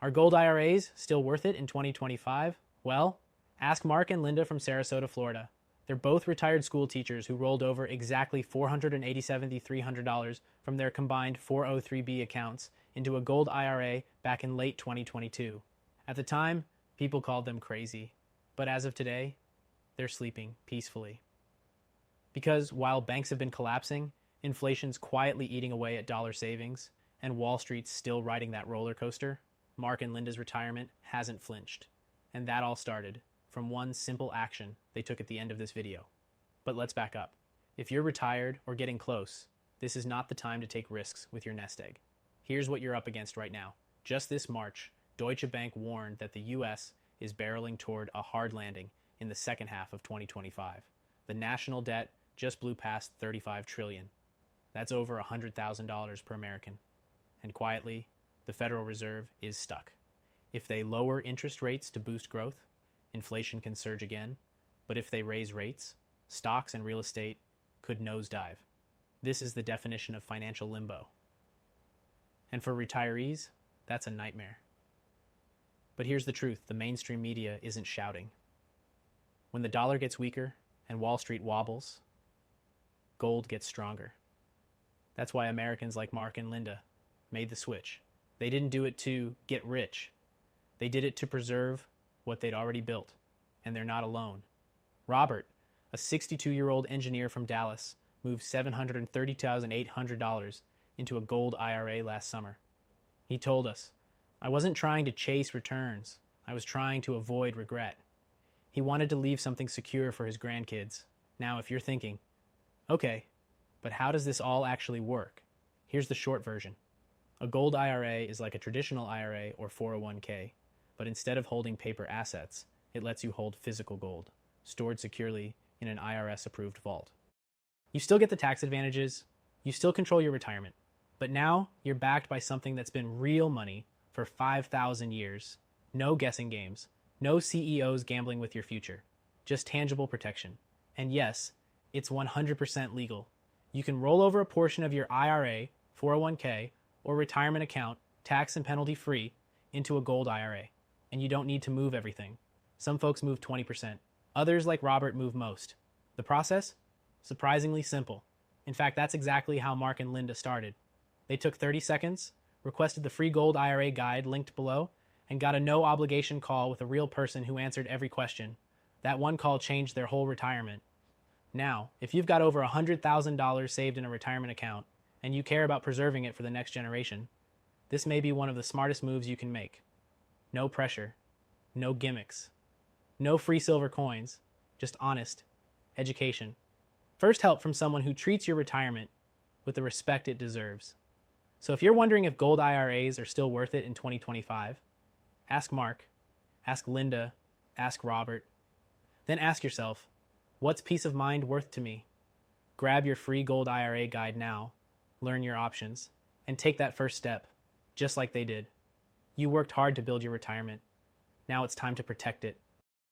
Are gold IRAs still worth it in 2025? Well, ask Mark and Linda from Sarasota, Florida. They're both retired school teachers who rolled over exactly $487,300 from their combined 403b accounts into a gold IRA back in late 2022. At the time, people called them crazy. But as of today, they're sleeping peacefully. Because while banks have been collapsing, inflation's quietly eating away at dollar savings, and Wall Street's still riding that roller coaster, Mark and Linda's retirement hasn't flinched. And that all started from one simple action they took at the end of this video. But let's back up. If you're retired or getting close, this is not the time to take risks with your nest egg. Here's what you're up against right now. Just this March, Deutsche Bank warned that the US is barreling toward a hard landing in the second half of 2025. The national debt just blew past $35 trillion. That's over $100,000 per American. And quietly, the Federal Reserve is stuck. If they lower interest rates to boost growth, inflation can surge again. But if they raise rates, stocks and real estate could nosedive. This is the definition of financial limbo. And for retirees, that's a nightmare. But here's the truth, the mainstream media isn't shouting. When the dollar gets weaker and Wall Street wobbles, gold gets stronger. That's why Americans like Mark and Linda made the switch. They didn't do it to get rich. They did it to preserve what they'd already built. And they're not alone. Robert, a 62-year-old engineer from Dallas, moved $730,800 into a gold IRA last summer. He told us, "I wasn't trying to chase returns. I was trying to avoid regret." He wanted to leave something secure for his grandkids. Now, if you're thinking, okay, but how does this all actually work? Here's the short version. A gold IRA is like a traditional IRA or 401k, but instead of holding paper assets, it lets you hold physical gold, stored securely in an IRS-approved vault. You still get the tax advantages, you still control your retirement, but now you're backed by something that's been real money for 5,000 years. No guessing games, no CEOs gambling with your future, just tangible protection. And yes, it's 100% legal. You can roll over a portion of your IRA, 401k, or retirement account, tax and penalty free, into a gold IRA. And you don't need to move everything. Some folks move 20%. Others, like Robert, move most. The process? Surprisingly simple. In fact, that's exactly how Mark and Linda started. They took 30 seconds, requested the free gold IRA guide linked below, and got a no-obligation call with a real person who answered every question. That one call changed their whole retirement. Now, if you've got over $100,000 saved in a retirement account, and you care about preserving it for the next generation, this may be one of the smartest moves you can make. No pressure, no gimmicks, no free silver coins, just honest education. First help from someone who treats your retirement with the respect it deserves. So if you're wondering if gold IRAs are still worth it in 2025, ask Mark, ask Linda, ask Robert. Then ask yourself, what's peace of mind worth to me? Grab your free gold IRA guide now, learn your options, and take that first step, just like they did. You worked hard to build your retirement. Now it's time to protect it